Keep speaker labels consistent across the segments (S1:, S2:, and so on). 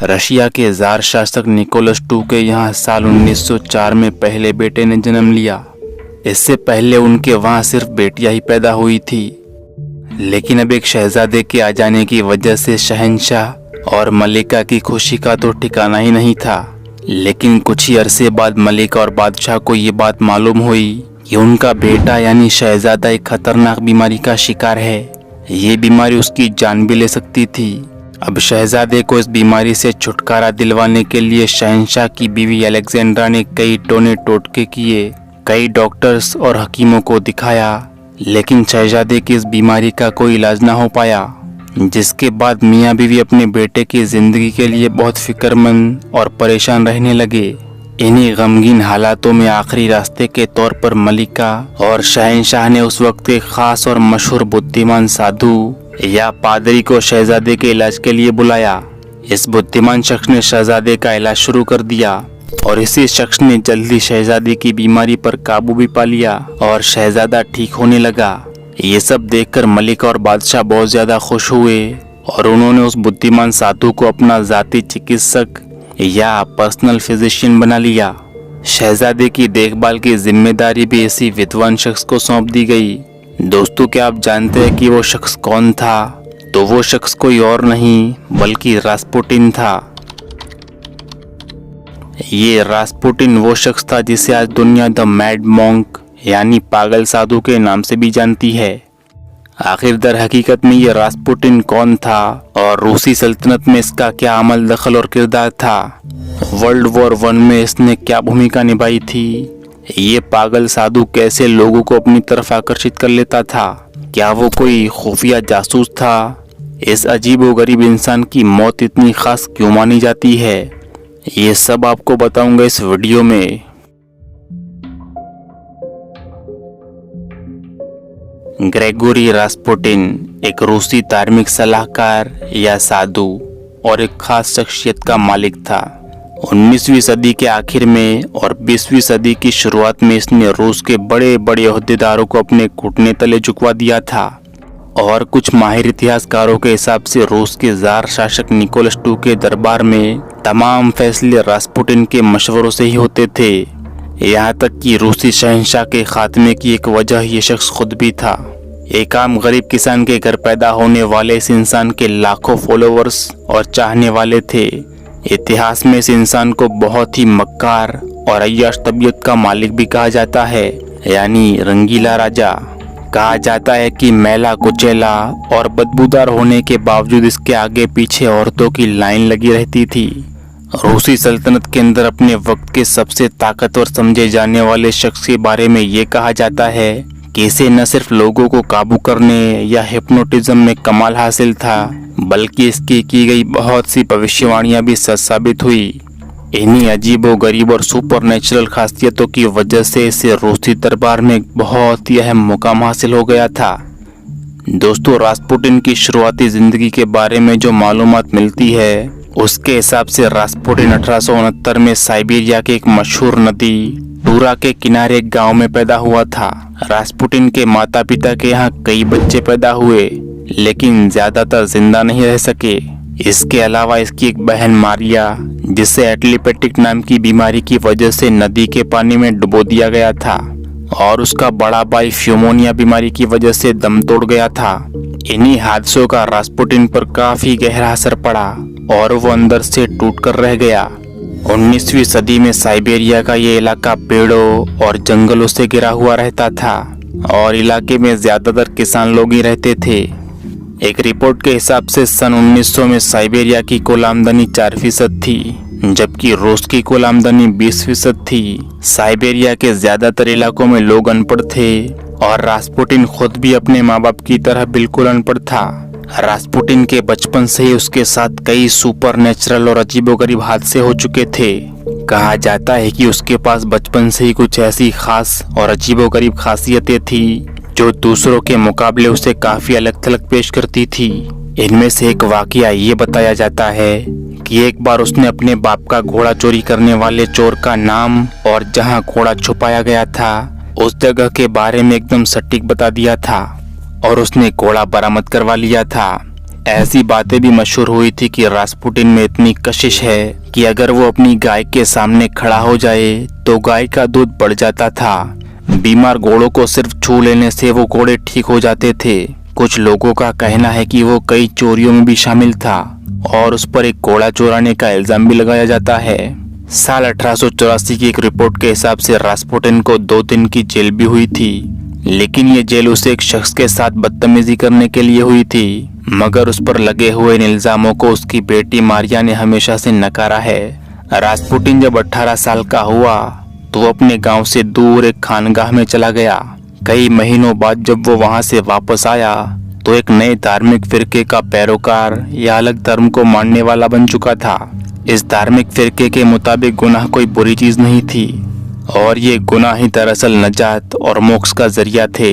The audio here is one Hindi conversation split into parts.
S1: रशिया के ज़ार शासक निकोलस II के यहाँ साल 1904 में पहले बेटे ने जन्म लिया। इससे पहले उनके वहाँ सिर्फ बेटियां ही पैदा हुई थी, लेकिन अब एक शहजादे के आ जाने की वजह से शहंशाह और मलिका की खुशी का तो ठिकाना ही नहीं था। लेकिन कुछ ही अरसे बाद मलिका और बादशाह को ये बात मालूम हुई कि उनका बेटा यानी शहजादा एक खतरनाक बीमारी का शिकार है। ये बीमारी उसकी जान भी ले सकती थी। अब शहजादे को इस बीमारी से छुटकारा दिलवाने के लिए शहंशाह की बीवी अलेक्जेंड्रा ने कई टोने टोटके किए, कई डॉक्टर्स और हकीमों को दिखाया, लेकिन शहजादे की इस बीमारी का कोई इलाज ना हो पाया। जिसके बाद मियाँ बीवी अपने बेटे की जिंदगी के लिए बहुत फिक्रमंद और परेशान रहने लगे। इन्हीं गमगीन हालातों में आखिरी रास्ते के तौर पर मलिका और शहंशाह ने उस वक्त एक खास और मशहूर बुद्धिमान साधु या पादरी को शहजादे के इलाज के लिए बुलाया। इस बुद्धिमान शख्स ने शहजादे का इलाज शुरू कर दिया और इसी शख्स ने जल्दी शहजादी की बीमारी पर काबू भी पा लिया और शहजादा ठीक होने लगा। ये सब देखकर मलिका और बादशाह बहुत ज्यादा खुश हुए और उन्होंने उस बुद्धिमान साधु को अपना जाती चिकित्सक या पर्सनल फिजिशियन बना लिया। शहजादे की देखभाल की जिम्मेदारी भी इसी विद्वान शख्स को सौंप दी गई। दोस्तों, क्या आप जानते हैं कि वो शख्स कौन था? तो वो शख्स कोई और नहीं बल्कि रास्पुटिन था। ये रास्पुटिन वो शख्स था जिसे आज दुनिया द मैड मॉन्क यानी पागल साधु के नाम से भी जानती है। आखिर दर हकीकत में ये रास्पुटिन कौन था और रूसी सल्तनत में इसका क्या अमल दखल और किरदार था? वर्ल्ड वॉर 1 में इसने क्या भूमिका निभाई थी? ये पागल साधु कैसे लोगों को अपनी तरफ आकर्षित कर लेता था? क्या वो कोई खुफिया जासूस था? इस अजीबोगरीब इंसान की मौत इतनी खास क्यों मानी जाती है? ये सब आपको बताऊंगा इस वीडियो में। ग्रेगोरी रास्पुटिन एक रूसी धार्मिक सलाहकार या साधु और एक खास शख्सियत का मालिक था। 19वीं सदी के आखिर में और 20वीं सदी की शुरुआत में इसने रूस के बड़े बड़े ओहदेदारों को अपने घुटने तले झुकवा दिया था और कुछ माहिर इतिहासकारों के हिसाब से रूस के ज़ार शासक निकोलस II के दरबार में तमाम फैसले रास्पुटिन के मशवरों से ही होते थे। यहाँ तक कि रूसी शहंशाह के खात्मे की एक वजह ये शख्स खुद भी था। एक आम गरीब किसान के घर पैदा होने वाले इस इंसान के लाखों फॉलोअर्स और चाहने वाले थे। इतिहास में इस इंसान को बहुत ही मक्कार और अय्याश तबीयत का मालिक भी कहा जाता है, यानी रंगीला राजा। कहा जाता है कि मैला कुचैला और बदबूदार होने के बावजूद इसके आगे पीछे औरतों की लाइन लगी रहती थी। रूसी सल्तनत के अंदर अपने वक्त के सबसे ताकतवर समझे जाने वाले शख्स के बारे में ये कहा जाता है कि इसे न सिर्फ लोगों को काबू करने या हिप्नोटिज्म में कमाल हासिल था, बल्कि इसकी की गई बहुत सी भविष्यवाणियां भी सच साबित हुई। इन्हीं अजीबो गरीब और सुपर नेचुरल खासियतों की वजह से इसे रूसी दरबार में बहुत ही अहम मुकाम हासिल हो गया था। दोस्तों, रास्पुटिन की शुरुआती जिंदगी के बारे में जो मालूमात मिलती है उसके हिसाब से रास्पुटिन 1869 में साइबेरिया के एक मशहूर नदी टूरा के किनारे एक गांव में पैदा हुआ था। रास्पुटिन के माता पिता के यहाँ कई बच्चे पैदा हुए, लेकिन ज्यादातर जिंदा नहीं रह सके। इसके अलावा इसकी एक बहन मारिया, जिसे एटलीपेटिक नाम की बीमारी की वजह से नदी के पानी में डुबो दिया गया था, और उसका बड़ा भाई फ्यूमोनिया बीमारी की वजह से दम तोड़ गया था। इन्हीं हादसों का रास्पुटिन पर काफी गहरा असर पड़ा और वो अंदर से टूट कर रह गया। 19वीं सदी में साइबेरिया का ये इलाका पेड़ों और जंगलों से घिरा हुआ रहता था और इलाके में ज्यादातर किसान लोग ही रहते थे। एक रिपोर्ट के हिसाब से सन 1900 में साइबेरिया की कुल आमदनी 4% थी, जबकि रूस की कुल आमदनी 20% थी। साइबेरिया के ज्यादातर इलाकों में लोग अनपढ़ थे और रास्पुटिन खुद भी अपने माँ बाप की तरह बिल्कुल अनपढ़ था। रास्पुटिन के बचपन से ही उसके साथ कई सुपर नेचुरल और अजीबोगरीब हादसे हो चुके थे। कहा जाता है कि उसके पास बचपन से ही कुछ ऐसी खास और अजीबोगरीब खासियतें थी जो दूसरों के मुकाबले उसे काफी अलग थलग पेश करती थी। इनमें से एक वाकया ये बताया जाता है कि एक बार उसने अपने बाप का घोड़ा चोरी करने वाले चोर का नाम और जहां घोड़ा छुपाया गया था उस जगह के बारे में एकदम सटीक बता दिया था और उसने घोड़ा बरामद करवा लिया था। ऐसी बातें भी मशहूर हुई थी कि रास्पुटिन में इतनी कशिश है कि अगर वो अपनी गाय के सामने खड़ा हो जाए तो गाय का दूध बढ़ जाता था। बीमार घोड़ों को सिर्फ छू लेने से वो घोड़े ठीक हो जाते थे। कुछ लोगों का कहना है कि वो कई चोरियों में भी शामिल था और उस पर एक घोड़ा चुराने का इल्जाम भी लगाया जाता है। साल 1884 की एक रिपोर्ट के हिसाब से रास्पुटिन को 2 दिन की जेल भी हुई थी, लेकिन ये जेल उसे एक शख्स के साथ बदतमीजी करने के लिए हुई थी, मगर उस पर लगे हुए इन इल्जामों को उसकी बेटी मारिया ने हमेशा से नकारा है। रास्पुटिन जब 18 साल का हुआ तो वो अपने गांव से दूर एक खानगाह में चला गया। कई महीनों बाद जब वो वहां से वापस आया तो एक नए धार्मिक फिरके का पैरोकार या अलग धर्म को मानने वाला बन चुका था। इस धार्मिक फिरके के मुताबिक गुनाह कोई बुरी चीज नहीं थी और ये गुनाह ही दरअसल नजात और मोक्ष का जरिया थे।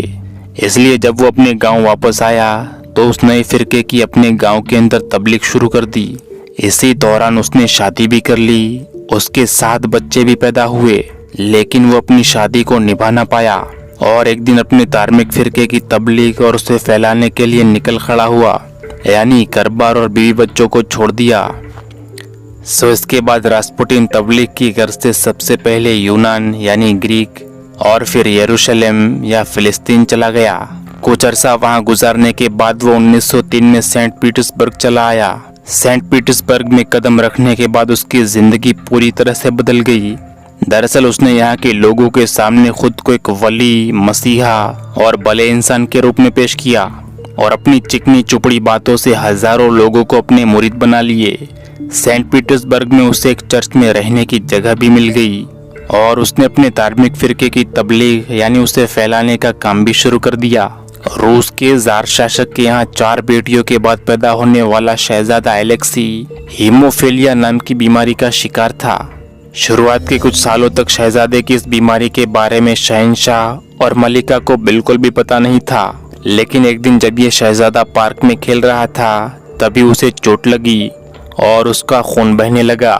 S1: इसलिए जब वो अपने गांव वापस आया तो उस नए फिरके की अपने गांव के अंदर तबलीग शुरू कर दी। इसी दौरान उसने शादी भी कर ली, उसके 7 बच्चे भी पैदा हुए, लेकिन वो अपनी शादी को निभा ना पाया और एक दिन अपने धार्मिक फिरके की तबलीग और उसे फैलाने के लिए निकल खड़ा हुआ, यानी घर-बार और बीवी बच्चों को छोड़ दिया। इसके बाद रास्पुटिन तबलीग की गर्ज से सबसे पहले यूनान यानी ग्रीक और फिर यरूशलेम या फिलिस्तीन चला गया। कुछ अरसा वहां गुजारने के बाद वो 1903 में सेंट पीटर्सबर्ग चला आया। सेंट पीटर्सबर्ग में कदम रखने के बाद उसकी जिंदगी पूरी तरह से बदल गई। दरअसल उसने यहाँ के लोगों के सामने खुद को एक वली, मसीहा और भले इंसान के रूप में पेश किया और अपनी चिकनी चुपड़ी बातों से हजारों लोगों को अपने मुरीद बना लिए। सेंट पीटर्सबर्ग में उसे एक चर्च में रहने की जगह भी मिल गई और उसने अपने धार्मिक फिरके की तबलीग यानी उसे फैलाने का काम भी शुरू कर दिया। रूस के जार शासक के यहाँ 4 बेटियों के बाद पैदा होने वाला शहजादा एलेक्सी हीमोफीलिया नाम की बीमारी का शिकार था। शुरुआत के कुछ सालों तक शहजादे की इस बीमारी के बारे में शहंशाह और मलिका को बिल्कुल भी पता नहीं था, लेकिन एक दिन जब ये शहजादा पार्क में खेल रहा था तभी उसे चोट लगी और उसका खून बहने लगा।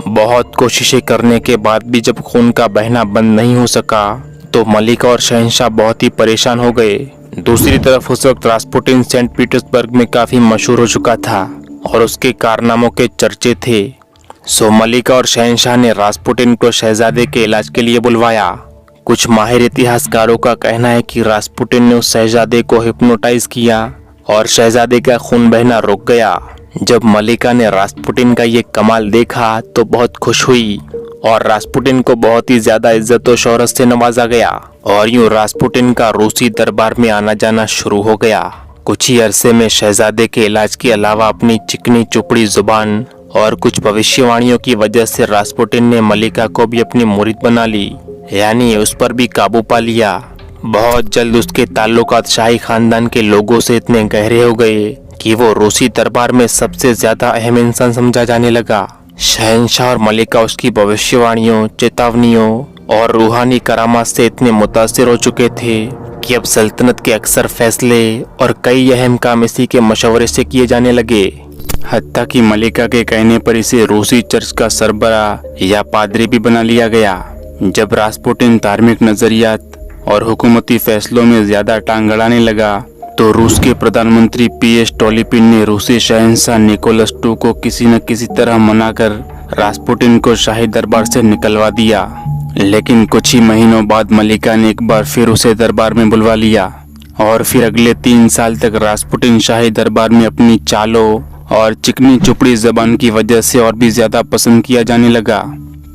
S1: बहुत कोशिशें करने के बाद भी जब खून का बहना बंद नहीं हो सका तो मलिका और शहंशाह बहुत ही परेशान हो गए। दूसरी तरफ उस वक्त रास्पुटिन सेंट पीटर्सबर्ग में काफी मशहूर हो चुका था और उसके कारनामों के चर्चे थे। सो मलिका और शहंशाह ने रास्पुटिन को शहजादे के इलाज के लिए बुलवाया। कुछ माहिर इतिहासकारों का कहना है कि रास्पुटिन ने उस शहजादे को हिप्नोटाइज किया और शहजादे का खून बहना रुक गया। जब मलिका ने रास्पुटिन का ये कमाल देखा तो बहुत खुश हुई और रास्पुटिन को बहुत ही ज्यादा इज्जत और शोहरत से नवाजा गया और यूं रास्पुटिन का रूसी दरबार में आना जाना शुरू हो गया। कुछ ही अरसे में शहजादे के इलाज के अलावा अपनी चिकनी चुपड़ी जुबान और कुछ भविष्यवाणियों की वजह से रास्पुटिन ने मलिका को भी अपनी मुरीद बना ली, यानी उस पर भी काबू पा लिया। बहुत जल्द उसके ताल्लुकात शाही खानदान के लोगों से इतने गहरे हो गए कि वो रूसी दरबार में सबसे ज्यादा अहम इंसान समझा जाने लगा। शहंशाह और मलिका उसकी भविष्यवाणियों, चेतावनियों और रूहानी करामात से इतने मुतासिर हो चुके थे कि अब सल्तनत के अक्सर फैसले और कई अहम काम इसी के मशवरे से किए जाने लगे। हत्ता कि मलिका के कहने पर इसे रूसी चर्च का सरबराह या पादरी भी बना लिया गया। जब रास्पुटिन धार्मिक नजरियात और हुकूमती फैसलों में ज्यादा टांग अड़ाने लगा तो रूस के प्रधानमंत्री पीएस स्टोलिपिन ने रूसी शहंशाह निकोलस II को किसी न किसी तरह मनाकर रास्पुटिन को शाही दरबार से निकलवा दिया। लेकिन कुछ ही महीनों बाद मलिका ने एक बार फिर उसे दरबार में बुलवा लिया और फिर अगले 3 साल तक रास्पुटिन शाही दरबार में अपनी चालों और चिकनी चुपड़ी जबान की वजह से और भी ज्यादा पसंद किया जाने लगा।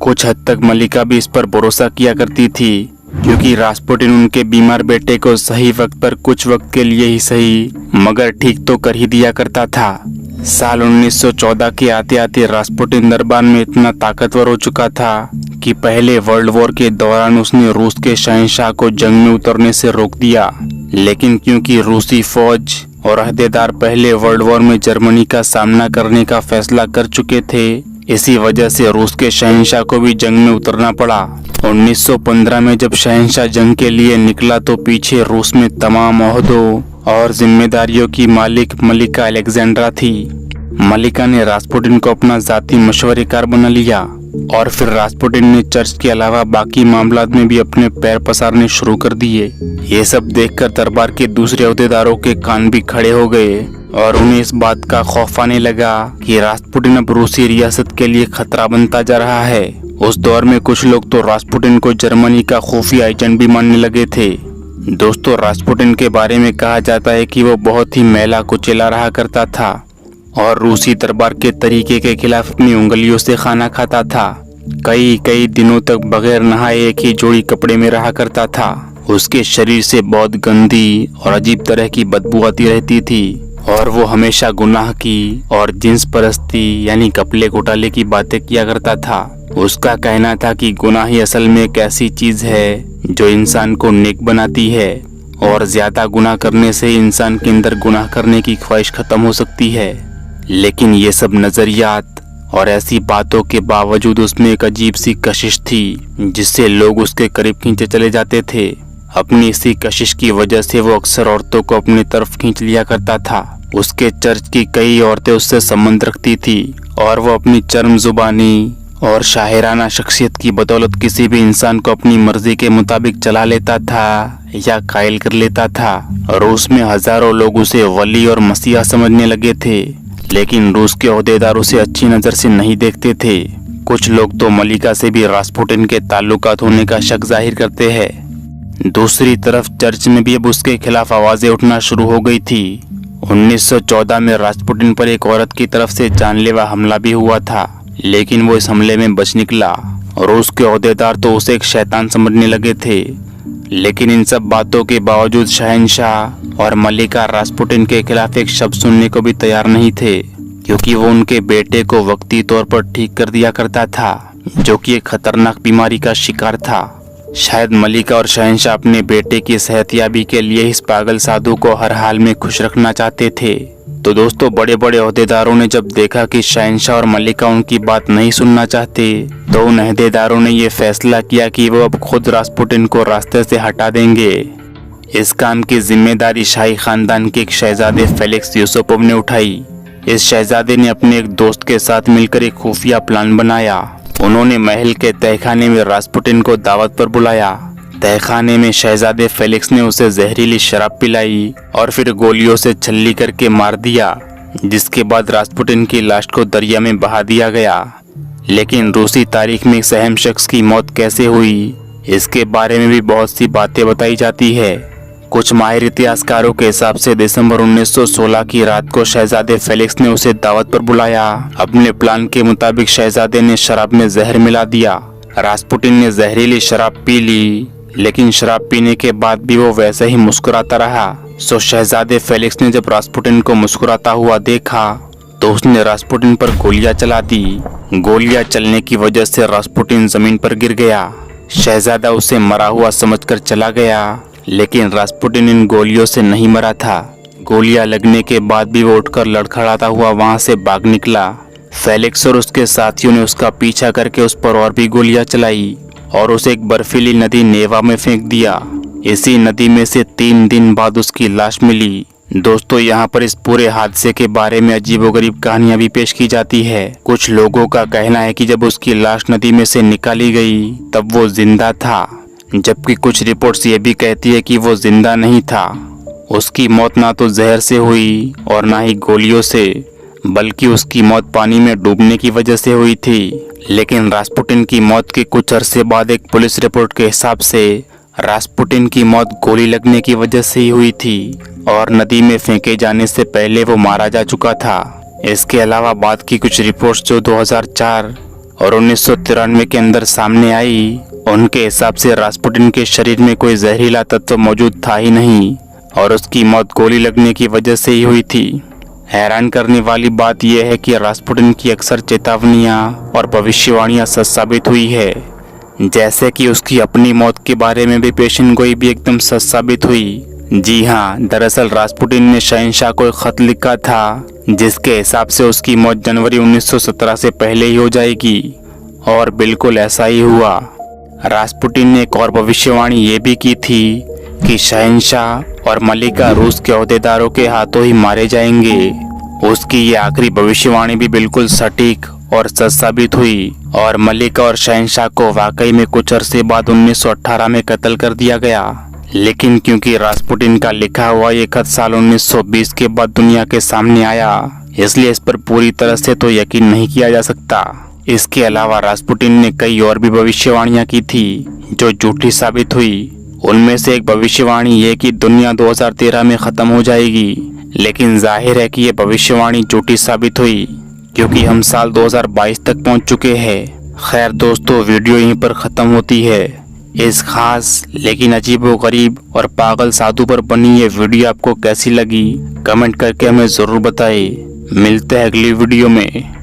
S1: कुछ हद तक मलिका भी इस पर भरोसा किया करती थी क्योंकि रास्पुटिन उनके बीमार बेटे को सही वक्त पर कुछ वक्त के लिए ही सही मगर ठीक तो कर ही दिया करता था। साल 1914 के आते आते रास्पुटिन दरबार में इतना ताकतवर हो चुका था कि पहले वर्ल्ड वॉर के दौरान उसने रूस के शहंशाह को जंग में उतरने से रोक दिया, लेकिन क्योंकि रूसी फौज और अहदेदार पहले वर्ल्ड वॉर में जर्मनी का सामना करने का फैसला कर चुके थे, इसी वजह से रूस के शहंशाह को भी जंग में उतरना पड़ा। 1915 में जब शहंशाह जंग के लिए निकला तो पीछे रूस में तमाम ओहदों और जिम्मेदारियों की मालिक मलिका अलेक्जेंड्रा थी। मलिका ने रास्पुटिन को अपना जाती मशवरेकार बना लिया और फिर रास्पुटिन ने चर्च के अलावा बाकी मामलात में भी अपने पैर पसारने शुरू कर दिए। ये सब देखकर दरबार के दूसरे ओहदेदारों के कान भी खड़े हो गए और उन्हें इस बात का खौफ आने लगा कि रास्पुटिन अब रूसी रियासत के लिए खतरा बनता जा रहा है। उस दौर में कुछ लोग तो रास्पुटिन को जर्मनी का खुफिया एजेंट भी मानने लगे थे। दोस्तों, रास्पुटिन के बारे में कहा जाता है कि वो बहुत ही मैला कुचेला रहा करता था और रूसी दरबार के तरीके के खिलाफ अपनी उंगलियों से खाना खाता था। कई दिनों तक बगैर नहाए एक ही जोड़ी कपड़े में रहा करता था। उसके शरीर से बहुत गंदी और अजीब तरह की बदबू आती रहती थी और वो हमेशा गुनाह की और जिन्स परस्ती यानी कपड़े घोटाले की बातें किया करता था। उसका कहना था कि गुनाह ही असल में एक ऐसी चीज है जो इंसान को नेक बनाती है और ज्यादा गुनाह करने से इंसान के अंदर गुनाह करने की ख्वाहिश खत्म हो सकती है। लेकिन ये सब नजरियात और ऐसी बातों के बावजूद उसमें एक अजीब सी कशिश थी जिससे लोग उसके करीब खींचे चले जाते थे। अपनी इसी कशिश की वजह से वो अक्सर औरतों को अपनी तरफ खींच लिया करता था। उसके चर्च की कई औरतें उससे संबंध रखती थी और वो अपनी चरम जुबानी और शायराना शख्सियत की बदौलत किसी भी इंसान को अपनी मर्जी के मुताबिक चला लेता था या कायल कर लेता था। रूस में हजारों लोग उसे वली और मसीहा समझने लगे थे, लेकिन रूस के ओहदेदार उसे अच्छी नजर से नहीं देखते थे। कुछ लोग तो मलिका से भी रास्पुटिन के ताल्लुकात होने का शक जाहिर करते हैं। दूसरी तरफ चर्च में भी अब उसके खिलाफ आवाजें उठना शुरू हो गई थी। 1914 में रास्पुटिन पर एक औरत की तरफ से जानलेवा हमला भी हुआ था, लेकिन वो इस हमले में बच निकला। रूस के ओहदेदार तो उसे एक शैतान समझने लगे थे। लेकिन इन सब बातों के बावजूद शहंशाह और मलिका रास्पुटिन के खिलाफ एक शब्द सुनने को भी तैयार नहीं थे, क्योंकि वो उनके बेटे को वक्ती तौर पर ठीक कर दिया करता था, जो कि एक खतरनाक बीमारी का शिकार था। शायद मलिका और शहंशाह अपने बेटे की सेहतयाबी के लिए इस पागल साधु को हर हाल में खुश रखना चाहते थे। तो दोस्तों, बड़े बड़े ओहदेदारों ने जब देखा कि शहंशाह और मलिका उनकी बात नहीं सुनना चाहते, तो उन ओहदेदारों ने ये फैसला किया कि वो अब खुद रास्पुटिन को रास्ते से हटा देंगे। इस काम की जिम्मेदारी शाही खानदान के एक शहजादे फेलिक्स यूसुपोव ने उठाई। इस शहजादे ने अपने एक दोस्त के साथ मिलकर एक खुफिया प्लान बनाया। उन्होंने महल के तहखाने में रास्पुटिन को दावत पर बुलाया। तहखाने में शहजादे फेलिक्स ने उसे जहरीली शराब पिलाई और फिर गोलियों से छल्ली करके मार दिया, जिसके बाद रास्पुटिन की लाश को दरिया में बहा दिया गया। लेकिन रूसी तारीख में इस अहम शख्स की मौत कैसे हुई, इसके बारे में भी बहुत सी बातें बताई जाती है। कुछ माहिर इतिहासकारों के हिसाब से दिसंबर 1916 की रात को शहजादे फेलिक्स ने उसे दावत पर बुलाया। अपने प्लान के मुताबिक शहजादे ने शराब में जहर मिला दिया। रास्पुटिन ने जहरीली शराब पी ली, लेकिन शराब पीने के बाद भी वो वैसे ही मुस्कुराता रहा। सो शहजादे फेलिक्स ने जब रास्पुटिन को मुस्कुराता हुआ देखा तो उसने रास्पुटिन पर गोलियां चला दी। गोलियां चलने की वजह से रास्पुटिन जमीन पर गिर गया। शहजादा उसे मरा हुआ समझकर चला गया, लेकिन रास्पुटिन इन गोलियों से नहीं मरा था। गोलियां लगने के बाद भी वो उठकर लड़खड़ाता हुआ वहां से भाग निकला। फेलिक्स और उसके साथियों ने उसका पीछा करके उस पर और भी गोलियां चलाई और उसे एक बर्फीली नदी नेवा में फेंक दिया। इसी नदी में से 3 दिन बाद उसकी लाश मिली। दोस्तों, यहाँ पर इस पूरे हादसे के बारे में अजीबोगरीब कहानियां भी पेश की जाती है। कुछ लोगों का कहना है कि जब उसकी लाश नदी में से निकाली गई तब वो जिंदा था, जबकि कुछ रिपोर्ट्स ये भी कहती है कि वो जिंदा नहीं था। उसकी मौत ना तो जहर से हुई और ना ही गोलियों से, बल्कि उसकी मौत पानी में डूबने की वजह से हुई थी। लेकिन रास्पुटिन की मौत के कुछ अरसे बाद एक पुलिस रिपोर्ट के हिसाब से रास्पुटिन की मौत गोली लगने की वजह से ही हुई थी और नदी में फेंके जाने से पहले वो मारा जा चुका था। इसके अलावा बाद की कुछ रिपोर्ट्स जो 2004 और 1993 के अंदर सामने आई, उनके हिसाब से रास्पुटिन के शरीर में कोई जहरीला तत्व मौजूद था ही नहीं और उसकी मौत गोली लगने की वजह से ही हुई थी। हैरान करने वाली बात यह है कि रास्पुटिन की अक्सर चेतावनियां और भविष्यवाणियां सच साबित हुई है, जैसे कि उसकी अपनी मौत के बारे में भी पेशन गोई भी एकदम सच साबित हुई। जी हाँ, दरअसल रास्पुटिन ने शहंशाह को एक खत लिखा था जिसके हिसाब से उसकी मौत जनवरी 1917 से पहले ही हो जाएगी, और बिल्कुल ऐसा ही हुआ। रास्पुटिन ने एक और भविष्यवाणी ये भी की थी कि शहंशाह और मलिका रूस के ओहदेदारों के हाथों ही मारे जाएंगे। उसकी ये आखिरी भविष्यवाणी भी बिल्कुल सटीक और सच साबित हुई और मलिका और शहंशाह को वाकई में कुछ अरसे बाद 1918 में कत्ल कर दिया गया। लेकिन क्योंकि रास्पुटिन का लिखा हुआ ये खत साल 1920 के बाद दुनिया के सामने आया, इसलिए इस पर पूरी तरह से तो यकीन नहीं किया जा सकता। इसके अलावा रास्पुटिन ने कई और भी भविष्यवाणियां की थी जो झूठी साबित हुई। उनमें से एक भविष्यवाणी ये कि दुनिया 2013 में खत्म हो जाएगी, लेकिन जाहिर है कि ये भविष्यवाणी झूठी साबित हुई क्योंकि हम साल 2022 तक पहुंच चुके हैं। खैर दोस्तों, वीडियो यहीं पर खत्म होती है। इस खास लेकिन अजीबोगरीब और पागल साधु पर बनी ये वीडियो आपको कैसी लगी, कमेंट करके हमें जरूर बताएं। मिलते हैं अगली वीडियो में।